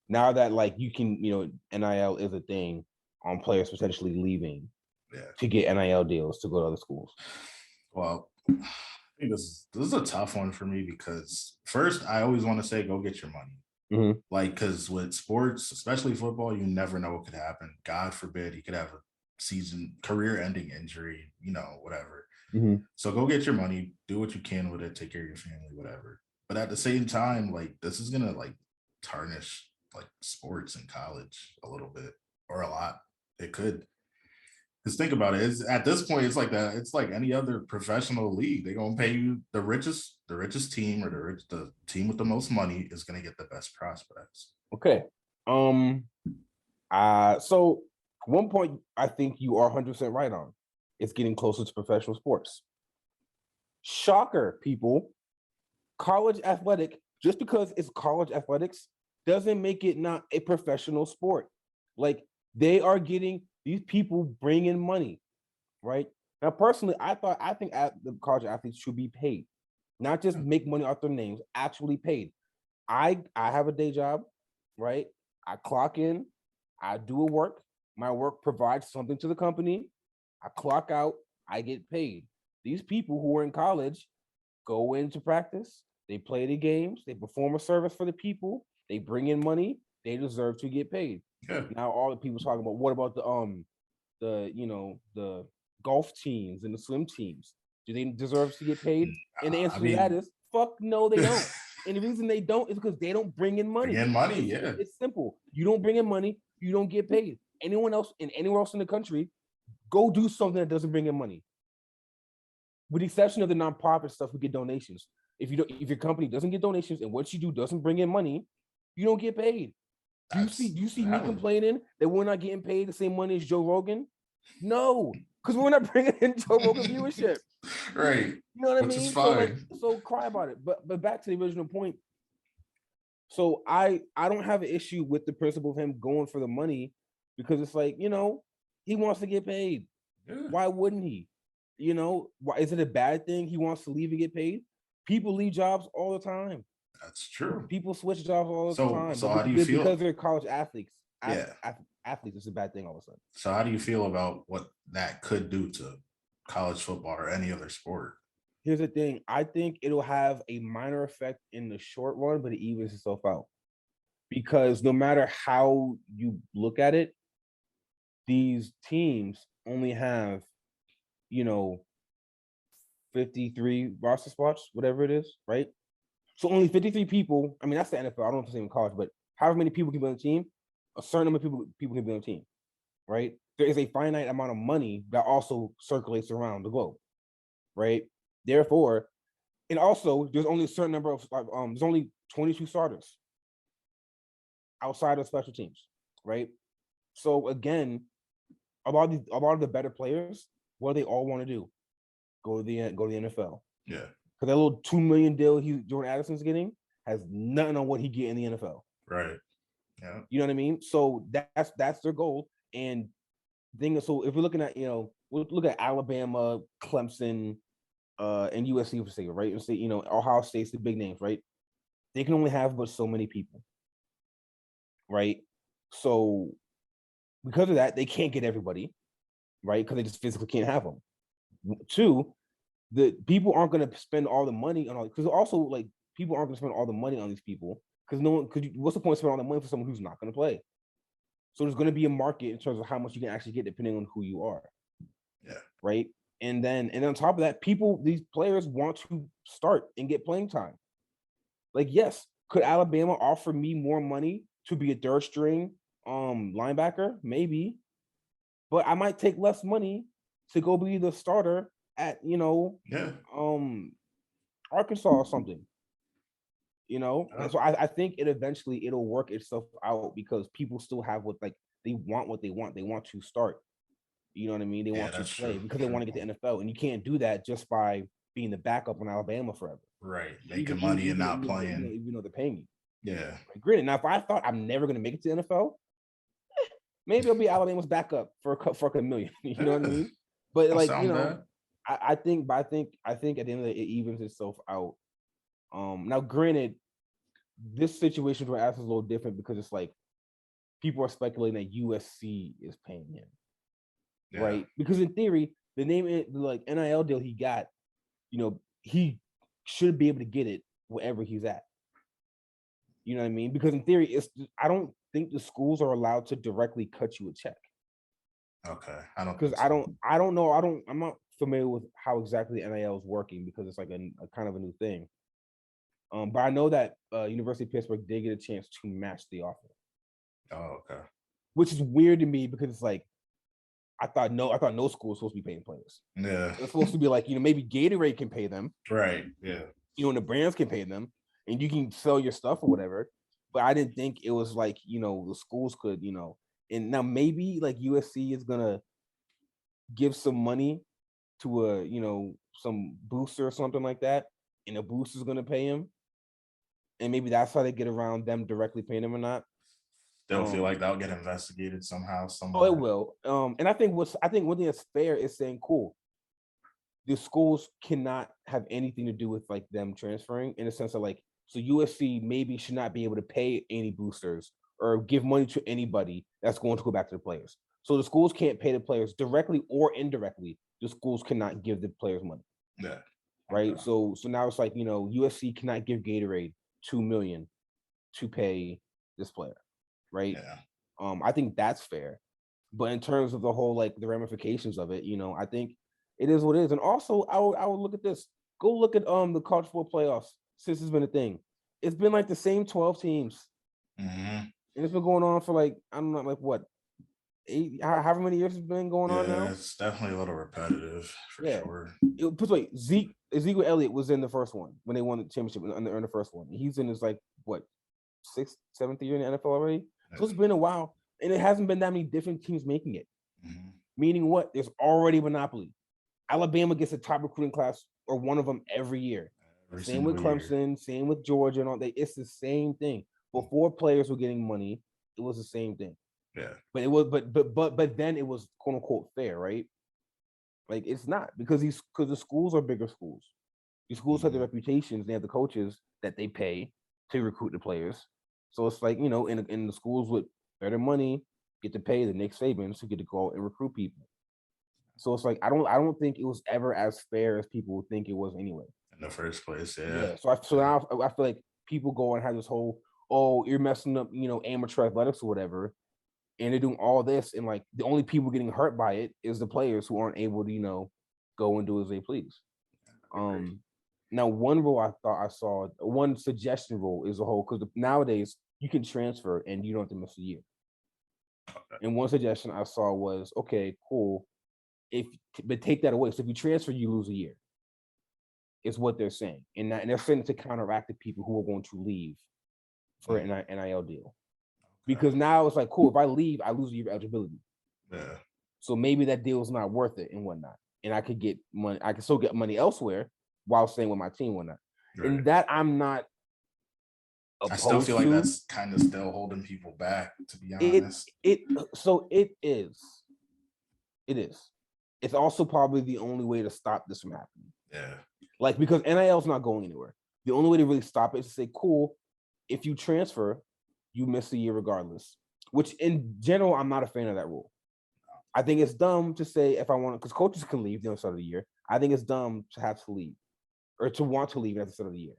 now that like you can, NIL is a thing on players potentially leaving to get NIL deals to go to other schools? Well, I think this is a tough one for me because first I always want to say go get your money. Mm-hmm. Like, because with sports, especially football, you never know what could happen. God forbid, he could have a career-ending injury, whatever. Mm-hmm. So go get your money, do what you can with it, take care of your family, whatever. But at the same time, like this is gonna like tarnish like sports in college a little bit or a lot. It could. Because think about it, it's at this point, it's like that. It's like any other professional league. They're gonna pay you the richest team or the team with the most money is gonna get the best prospects. Okay. So one point I think you are 100% right on. It's getting closer to professional sports. Shocker, people. College athletic, just because it's college athletics, doesn't make it not a professional sport. Like they are getting these people bring in money, right? Now, personally, I think the college athletes should be paid, not just make money off their names, actually paid. I have a day job, right? I clock in, I do a work. My work provides something to the company. I clock out, I get paid. These people who are in college go into practice, they play the games, they perform a service for the people, they bring in money, they deserve to get paid. Yeah. Now all the people talking about what about the golf teams and the swim teams? Do they deserve to get paid? And the answer to that is fuck no, they don't. And the reason they don't is because they don't bring in money. It's simple. You don't bring in money, you don't get paid. Anyone else in anywhere else in the country, go do something that doesn't bring in money. With the exception of the nonprofit stuff, we get donations. If your company doesn't get donations and what you do doesn't bring in money, you don't get paid. Do you see me complaining that we're not getting paid the same money as Joe Rogan? No, because we're not bringing in Joe Rogan viewership. Right. You know what I mean? So cry about it. But back to the original point. So I don't have an issue with the principle of him going for the money because it's like, he wants to get paid. Yeah. Why wouldn't he? Why is it a bad thing he wants to leave and get paid? People leave jobs all the time. That's true. People switch jobs all the time. So how do you feel? Because they're college athletes. Athletes, it's a bad thing all of a sudden. So how do you feel about what that could do to college football or any other sport? Here's the thing. I think it'll have a minor effect in the short run, but it evens itself out. Because no matter how you look at it, these teams only have 53 roster spots, whatever it is, right? So only 53 people. I mean, that's the NFL. I don't know if it's even college, but however many people can be on the team, a certain number of people can be on the team, right? There is a finite amount of money that also circulates around the globe, right? Therefore, and also there's only a certain number of there's only 22 starters outside of special teams, right? So again, a lot of the better players, what do they all want to do? Go to the NFL. Yeah. Because that little $2 million deal Jordan Addison's getting has nothing on what he get in the NFL. Right. Yeah. You know what I mean? So that's their goal. And so if we're looking at, we'll look at Alabama, Clemson, and USC for say, right? And say, Ohio State's the big names, right? They can only have but so many people. Right. So because of that, they can't get everybody, right? Because they just physically can't have them. Two, the people aren't going to spend all the money on all, because also like people aren't going to spend all the money on these people because what's the point of spending all the money for someone who's not going to play? So there's going to be a market in terms of how much you can actually get depending on who you are. Yeah. Right. And then on top of that, these players want to start and get playing time. Like, yes, could Alabama offer me more money to be a third string linebacker? Maybe. But I might take less money to go be the starter at Arkansas or something. And so I think it'll work itself out because people still have they want they want to start. You know what I mean? They want to play because they want to get to the NFL, and you can't do that just by being the backup in Alabama forever. Right, making money and not playing. Even though they're paying you. Yeah. Granted, now if I thought I'm never going to make it to the NFL, maybe I'll be Alabama's backup for a million. You know what I mean? But I think at the end of the day, it evens itself out. Now, granted, this situation for us is a little different because it's like people are speculating that USC is paying him, right? Because in theory, the name NIL deal he got, he should be able to get it wherever he's at. You know what I mean? Because in theory, I don't think the schools are allowed to directly cut you a check. Okay, I don't know. I'm not familiar with how exactly NIL is working because it's like a kind of a new thing. But I know that University of Pittsburgh did get a chance to match the offer. Oh, okay. Which is weird to me because it's like I thought no school was supposed to be paying players. Yeah. It's supposed to be like, maybe Gatorade can pay them. Right. Yeah. And the brands can pay them and you can sell your stuff or whatever. But I didn't think it was like, the schools could, and now maybe like USC is gonna give some money to some booster or something like that, and a booster's gonna pay him. And maybe that's how they get around them directly paying him or not. Still feel like that'll get investigated somehow, somewhere. Oh, it will. And I think one thing that's fair is saying, cool, the schools cannot have anything to do with like them transferring in the sense of like, so USC maybe should not be able to pay any boosters or give money to anybody that's going to go back to the players. So the schools can't pay the players directly or indirectly. The schools cannot give the players money. Yeah. Right. Okay. So now it's like, USC cannot give Gatorade $2 million to pay this player. Right. Yeah. I think that's fair. But in terms of the whole like the ramifications of it, I think it is what it is. And also I would look at this. Go look at the college football playoffs since it's been a thing. It's been like the same 12 teams. Mm-hmm. And it's been going on for like, I don't know, like what, 8, however many years it's been going on now? It's definitely a little repetitive for sure. Put this way, Ezekiel Elliott was in the first one when they won the championship in the first one. He's in his like what 6th, 7th year in the NFL already. So it's been a while, and it hasn't been that many different teams making it. Mm-hmm. Meaning what? There's already a monopoly. Alabama gets a top recruiting class or one of them every year. Same with Clemson, same with Georgia, and all that. It's the same thing. Before players were getting money, it was the same thing. Yeah. But it was, but then it was quote unquote fair, right? Like it's not because the schools are bigger schools. These schools have the reputations, they have the coaches that they pay to recruit the players. So it's like, in the schools with better money get to pay the Nick Sabans who get to go out and recruit people. So it's like I don't think it was ever as fair as people would think it was anyway. In the first place, yeah. So now I feel like people go and have this whole, oh, you're messing up, amateur athletics or whatever. And they're doing all this, and like the only people getting hurt by it is the players who aren't able to, go and do as they please. Now one rule I thought I saw, one suggestion rule is a whole because nowadays you can transfer and you don't have to miss a year. Okay. And one suggestion I saw was, okay, cool, but take that away. So if you transfer, you lose a year. Is what they're saying, and they're saying to counteract the people who are going to leave for an NIL deal. Because now it's like, cool, if I leave, I lose a year of eligibility. Yeah. So maybe that deal is not worth it and whatnot. And I could get money, I could still get money elsewhere while staying with my team and whatnot. Right. And that I'm not I still feel like that's kind of still holding people back, to be honest. It is. It is. It's also probably the only way to stop this from happening. Yeah. Like, because NIL is not going anywhere. The only way to really stop it is to say, cool, if you transfer, you miss a year regardless, which in general, I'm not a fan of that rule. I think it's dumb to say if I want to, because coaches can leave the start of the year. I think it's dumb to have to leave or to want to leave at the start of the year.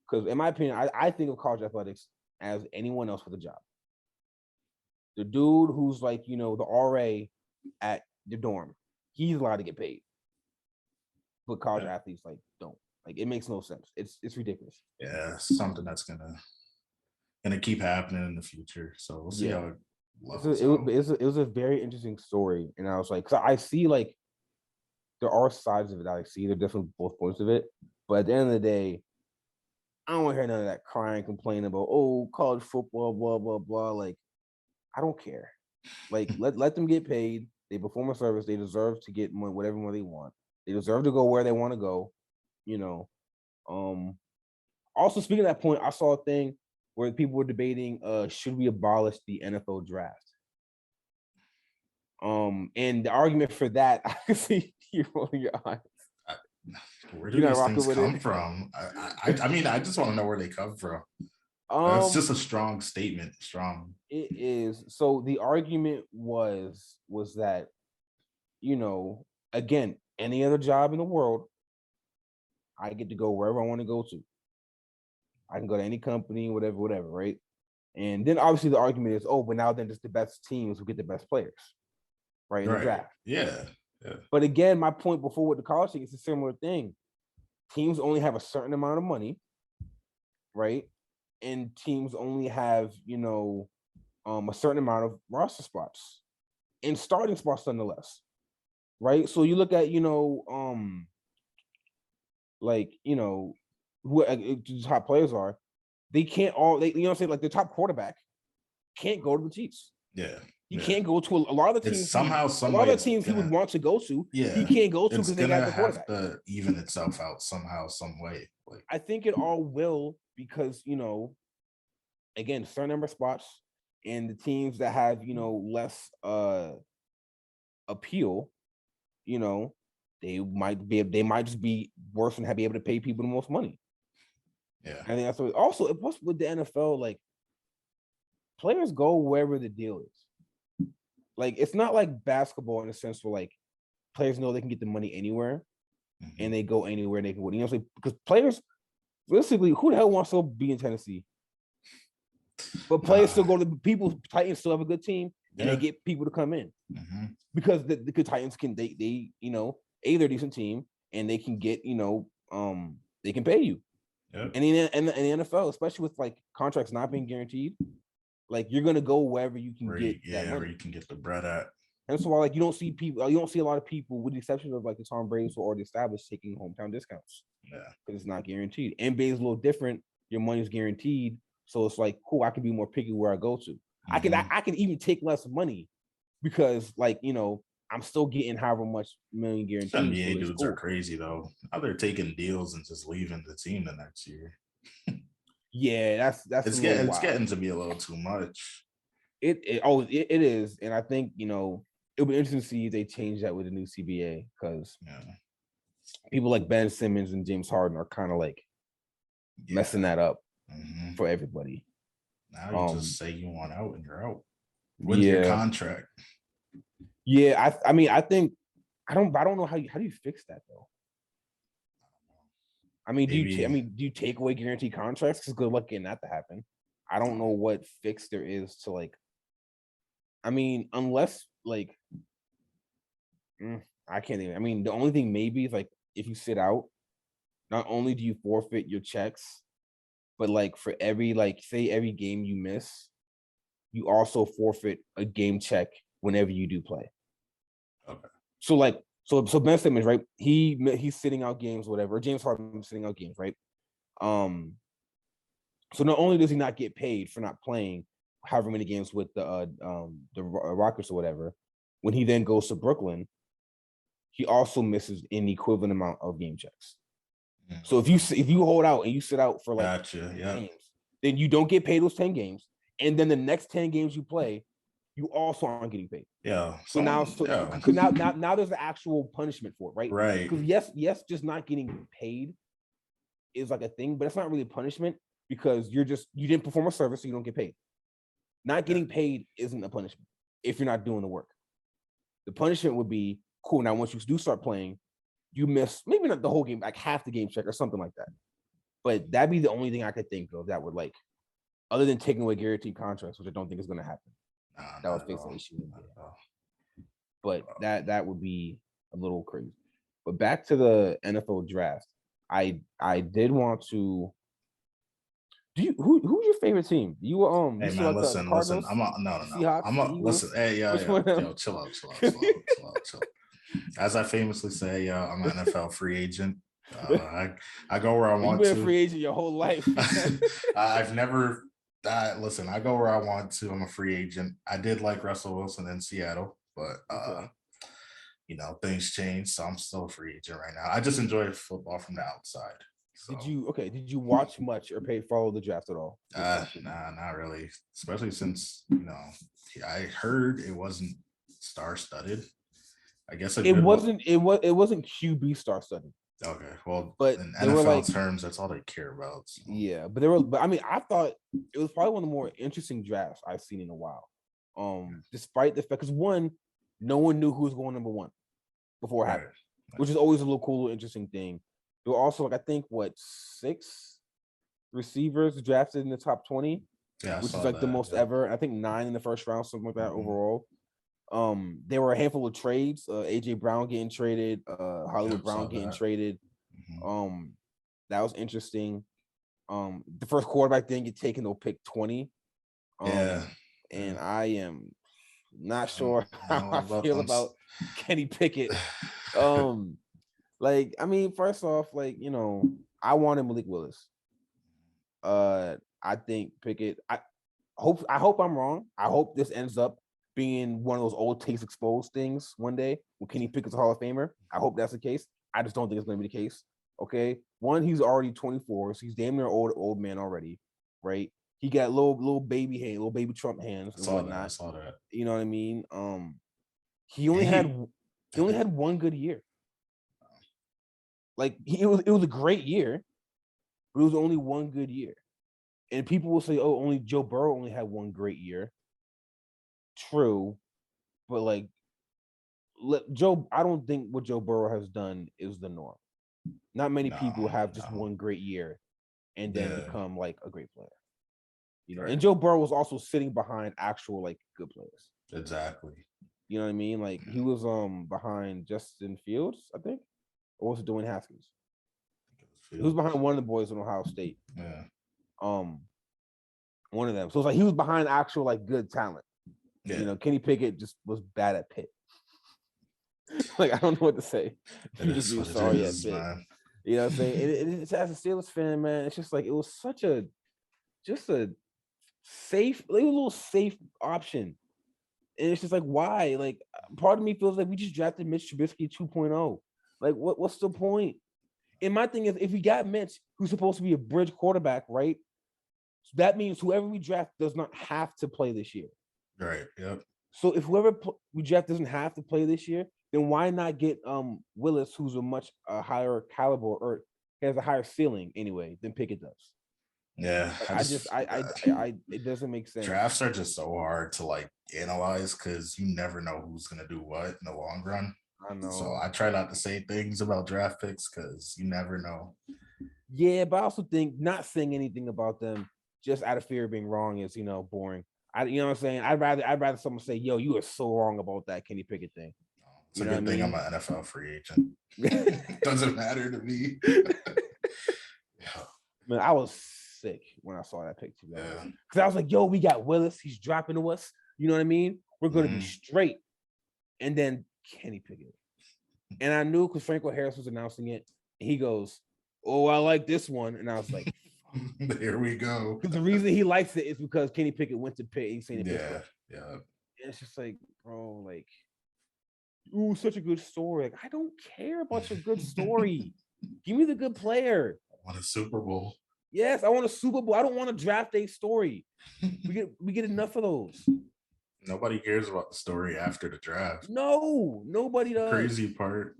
Because in my opinion, I think of college athletics as anyone else with a job. The dude who's like, the RA at the dorm, he's allowed to get paid. But college athletes like don't. Like it makes no sense. It's ridiculous. Yeah, something that's gonna keep happening in the future. So we'll see how it levels out. It was a very interesting story, and I was like, because I see like there are sides of it that I see. There are definitely both points of it, but at the end of the day, I don't want to hear none of that crying, complaining about college football, blah blah blah. Like I don't care. Like let them get paid. They perform a service. They deserve to get money, whatever money they want. They deserve to go where they want to go. Also, speaking of that point, I saw a thing where people were debating, should we abolish the NFL draft? And the argument for that, I can see you rolling your eyes. Where do these things come from? I mean, I just want to know where they come from. It's just a strong statement. Strong. It is. So the argument was that, again, any other job in the world, I get to go wherever I want to go to. I can go to any company, whatever, right? And then obviously the argument is, but now then just the best teams will get the best players, right? In the draft. Yeah. Yeah. But again, my point before with the college thing is a similar thing. Teams only have a certain amount of money, right? And teams only have, a certain amount of roster spots and starting spots nonetheless, right? So you look at, who the top players are, they can't all, what I'm saying? Like the top quarterback can't go to the Chiefs. Yeah. He can't go to a lot of the teams. Somehow, some a lot way of the teams he would want to go to. Yeah, he can't go to it's because they got gonna the have quarterback. to even itself out somehow, some way. Like I think it all will because again, certain number of spots and the teams that have less appeal, they might just be worse and be able to pay people the most money. Yeah, I think that's what. Also, it was with the NFL, like players go wherever the deal is. Like it's not like basketball in a sense where like players know they can get the money anywhere and they go anywhere and they can win. You know what I'm saying? Because players, realistically, who the hell wants to be in Tennessee? But players still go to people. Titans still have a good team, and they get people to come in because the Titans can they're a decent team and they can get they can pay you. Yep. And in the NFL, especially with like contracts not being guaranteed, like you're gonna go wherever you can get that money. Where you can get the bread at. And so like you don't see a lot of people, with the exception of like the Tom Brady's who are already established, taking hometown discounts. Yeah, because it's not guaranteed. NBA is a little different. Your money's guaranteed, so it's like cool. I can be more picky where I go to. I can even take less money because like I'm still getting however much million guaranteed. NBA dudes are crazy though. Now they're taking deals and just leaving the team the next year. Yeah, that's it's getting to be a little too much. It is, and I think it'll be interesting to see if they change that with the new CBA because people like Ben Simmons and James Harden are kind of like messing that up for everybody. Now you just say you want out and you're out with your contract. Yeah, I mean, I think I don't know how do you fix that though? I mean, do you take away guaranteed contracts? Because good luck getting that to happen. I don't know what fix there is to like. I mean, unless like, I can't even. I mean, the only thing maybe is like if you sit out, not only do you forfeit your checks, but like for every every game you miss, you also forfeit a game check whenever you do play. Okay. So like so Ben Simmons, right? He's sitting out games, whatever. James Harden sitting out games, right? So not only does he not get paid for not playing however many games with the Rockets or whatever, when he then goes to Brooklyn, he also misses an equivalent amount of game checks. So if you hold out and you sit out for like 10 games, then you don't get paid those 10 games, and then the next 10 games you play, you also aren't getting paid. Yeah. So now there's an actual punishment for it, right? Right. Because yes, just not getting paid is like a thing, but it's not really a punishment because you didn't perform a service, so you don't get paid. Not getting paid isn't a punishment if you're not doing the work. The punishment would be cool. Now, once you do start playing, you miss maybe not the whole game, like half the game check or something like that. But that'd be the only thing I could think of that would like, other than taking away guaranteed contracts, which I don't think is going to happen. That would fix the issue. But that would be a little crazy. But back to the NFL draft, I did want to. Who's your favorite team? Hey man, listen. I'm listen. Hey, yo, chill out. As I famously say, I'm an NFL free agent. I go where I want to. You've been a free agent your whole life. I've never. Listen, I go where I want to. I'm a free agent. I did like Russell Wilson in Seattle, but things change, so I'm still a free agent right now. I just enjoy football from the outside. So. Did you watch much or follow the draft at all? Nah, not really. Especially since I heard it wasn't star-studded. I guess it wasn't QB star-studded. Okay, well, but in NFL terms, that's all they care about. So. Yeah, but I mean, I thought it was probably one of the more interesting drafts I've seen in a while. Despite the fact, because one, no one knew who was going number one before it happened, which is always a little cool, interesting thing. There were also I think 6 receivers drafted in the top 20, which is like the most ever. I think 9 in the first round, something like that overall. There were a handful of trades. AJ Brown getting traded, Hollywood Brown saw getting that. traded. That was interesting. The first quarterback didn't get taken till pick 20. And I am not sure how I feel about Kenny Pickett. Like, I mean, first off, like, you know, I wanted Malik Willis. I think Pickett. I hope I'm wrong. I hope this ends up being one of those old takes exposed things one day when Kenny Pickett's a Hall of Famer. I hope that's the case. I just don't think it's going to be the case. Okay, one, he's already 24, so he's damn near old man already, right? He got little baby hand, little baby Trump hands and whatnot. I saw that. You know what I mean? He only had one good year. Like it was a great year, but it was only one good year. And people will say, "Oh, only Joe Burrow only had one great year." True, but like, Joe, I don't think what Joe Burrow has done is the norm. Not many people have just one great year and then become like a great player. You know, and Joe Burrow was also sitting behind actual like good players. Exactly. You know what I mean? Like he was behind Justin Fields, I think, or was it Dwayne Haskins? He was behind one of the boys in Ohio State. Yeah. One of them. So it's like he was behind actual like good talent. Yeah. You know, Kenny Pickett just was bad at Pitt. Like I don't know what to say. You just be sorry at Pitt. Man. You know what I'm saying? It's as a Steelers fan, man. It's just like it was such a safe, like a little safe option. And it's just like, why? Like, part of me feels like we just drafted Mitch Trubisky 2.0. Like, what's the point? And my thing is, if we got Mitch, who's supposed to be a bridge quarterback, right? So that means whoever we draft does not have to play this year. Right. Yep. So if whoever we draft doesn't have to play this year, then why not get Willis, who's a much higher caliber or has a higher ceiling anyway than Pickett does? Yeah, I it doesn't make sense. Drafts are just so hard to like analyze because you never know who's gonna do what in the long run. I know. So I try not to say things about draft picks because you never know. Yeah, but I also think not saying anything about them just out of fear of being wrong is, you know, boring. You know what I'm saying? I'd rather someone say, "Yo, you are so wrong about that Kenny Pickett thing." It's a good thing I'm an NFL free agent. Doesn't matter to me. Yeah. Man, I was sick when I saw that picture. Yeah. Because I was like, "Yo, we got Willis. He's dropping to us. You know what I mean? We're going to be straight." And then Kenny Pickett. And I knew because Franco Harris was announcing it. And he goes, "Oh, I like this one." And I was like, "There we go." Because the reason he likes it is because Kenny Pickett went to Pitt. He's seen it. Yeah. And it's just like, bro, like, ooh, such a good story. Like, I don't care about your good story. Give me the good player. I want a Super Bowl. Yes, I want a Super Bowl. I don't want a draft day story. We get enough of those. Nobody cares about the story after the draft. No, nobody does. Crazy part.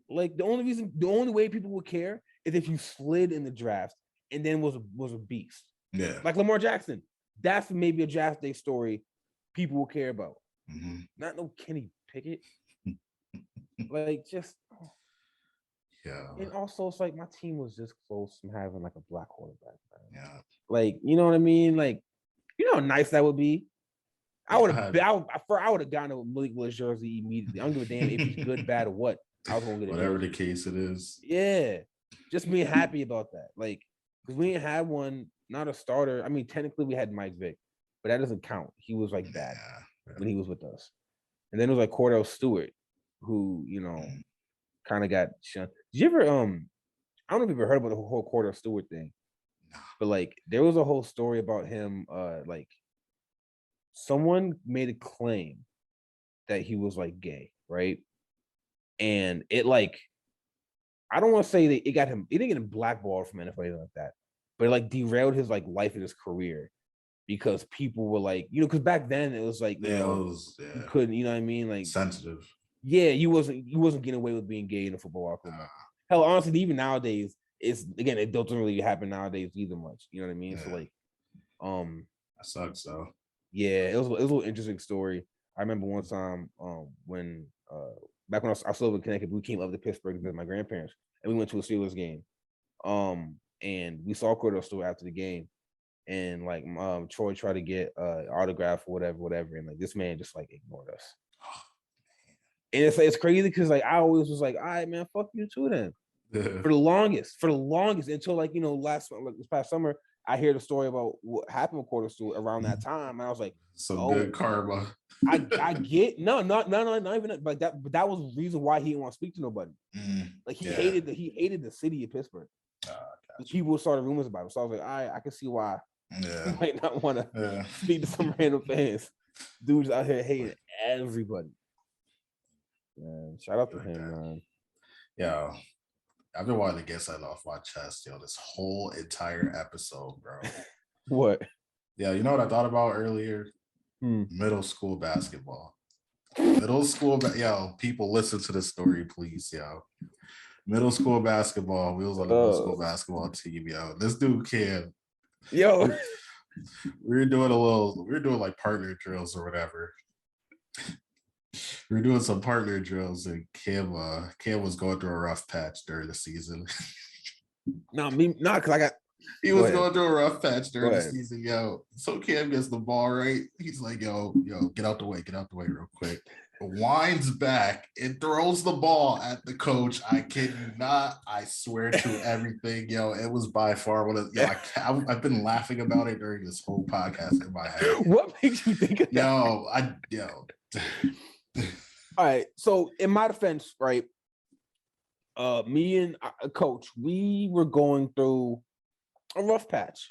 Like the only way people would care is if you slid in the draft and then was a beast. Yeah. Like Lamar Jackson. That's maybe a draft day story people will care about. Mm-hmm. Not no Kenny Pickett. Like just yeah. And also it's like my team was just close from having like a black quarterback. Man. Yeah. Like, you know what I mean? Like, you know how nice that would be. I would have gotten a Malik Willis jersey immediately. I don't give a damn if he's good, bad, or what. I was gonna get it. Whatever the case it is. Yeah. Just being happy about that. Like, because we didn't have one, not a starter. I mean, technically we had Mike Vick, but that doesn't count. He was like bad when he was with us. And then it was like Cordell Stewart, who, you know, kind of got shunned. Did you ever I don't know if you've ever heard about the whole Cordell Stewart thing, but like there was a whole story about him, like someone made a claim that he was like gay, right? And it like, I don't want to say that it didn't get him blackballed from NFL or anything like that, but it like derailed his like life and his career because people were like, you know, because back then it was like, you couldn't, you know what I mean? Like sensitive. Yeah, you wasn't getting away with being gay in a football locker room. Hell, honestly, even nowadays, it doesn't really happen nowadays either much. You know what I mean? Yeah. So like, that sucks though. Yeah, it was a little interesting story. I remember one time when back when I was still in Connecticut, we came up to Pittsburgh to visit my grandparents, and we went to a Steelers game. And we saw Cordell Stewart after the game, and like Troy tried to get autograph or whatever, and like this man just like ignored us. And it's crazy because like I always was like, all right, man, fuck you too then. Yeah. For the longest, until like this past summer, I hear the story about what happened with Quarter Stool around that time, and I was like, some good karma. I get not even like that, but that was the reason why he didn't want to speak to nobody. Like he hated the city of Pittsburgh. People started rumors about it, so I was like, I can see why. You might not want to speak to some random fans. Dudes out here hating everybody. Man, shout out to him, man. Yo, I've been wanting to get that off my chest, this whole entire episode, bro. What? Yeah, you know what I thought about earlier? Middle school basketball. Yo, people listen to this story, please, yo. Middle school basketball. We was on the middle school basketball team, yo. This dude Cam. Yo. We were doing like partner drills or whatever. We were doing some partner drills, and Cam was going through a rough patch during the season. He was going through a rough patch during the season, yo. So Cam gets the ball right. He's like, yo, get out the way real quick. Winds back and throws the ball at the coach. I kid you not. I swear to everything, yo. It was by far one of I've been laughing about it during this whole podcast in my head. What makes you think of that? All right. So in my defense, right? Me and a coach, we were going through a rough patch.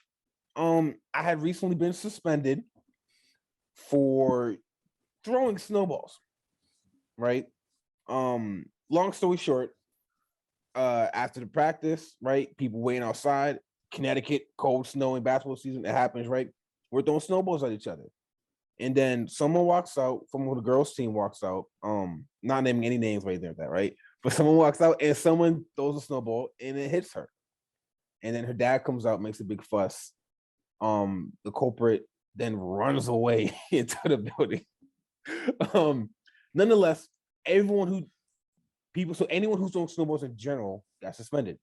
I had recently been suspended for throwing snowballs. Right. Long story short, after the practice, right? People waiting outside, Connecticut, cold, snowing basketball season. It happens, right? We're throwing snowballs at each other. And then someone walks out, from the girls' team walks out, not naming any names right there, that right? But someone walks out and someone throws a snowball and it hits her. And then her dad comes out, makes a big fuss. The culprit then runs away into the building. Nonetheless, anyone who's throwing snowballs in general got suspended.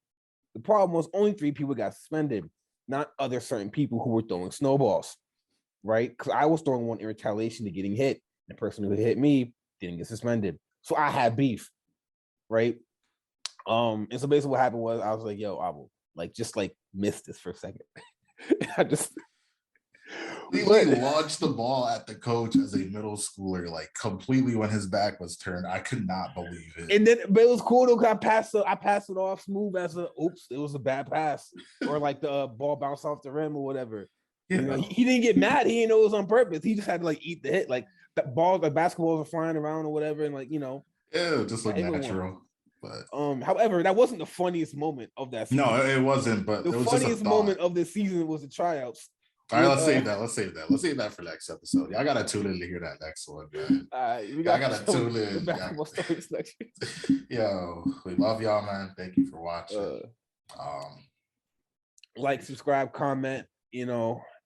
The problem was only 3 people got suspended, not other certain people who were throwing snowballs, right? Because I was throwing one in retaliation to getting hit. The person who hit me didn't get suspended. So I had beef, right? And so basically what happened was I was like, yo, Abu, just miss this for a second. I just launched the ball at the coach as a middle schooler, completely when his back was turned. I could not believe it. And then, but it was cool though. I passed it off smooth as oops, it was a bad pass, or the ball bounced off the rim or whatever. Yeah. He didn't get mad. He didn't know it was on purpose. He just had to eat the hit. The balls, basketballs are flying around or whatever, and it just looked natural. But however, that wasn't the funniest moment of that season. No, it wasn't. But the funniest moment of the season was the tryouts. All right, let's save that. Let's save that for next episode. Y'all gotta tune in to hear that next one, man. I gotta tune in. Basketball stories next year. Yo, we love y'all, man. Thank you for watching. Subscribe, comment.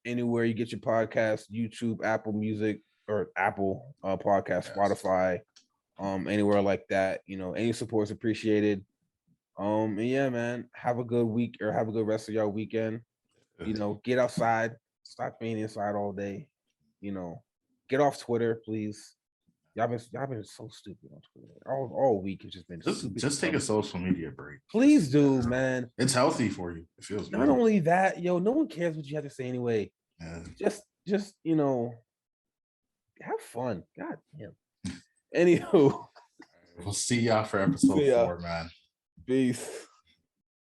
Anywhere you get your podcast, YouTube, Apple Music, or Apple Podcast, Spotify, anywhere like that. Any support is appreciated. And yeah, man, have a good week or have a good rest of y'all weekend. Get outside. Stop being inside all day. Get off Twitter, please. Y'all been so stupid on Twitter. All week it's just been just take a social media break. Please do, man. It's healthy for you. It feels not only that, no one cares what you have to say anyway. Yeah. Just have fun. God damn. Anywho. We'll see y'all for episode 4, man. Peace.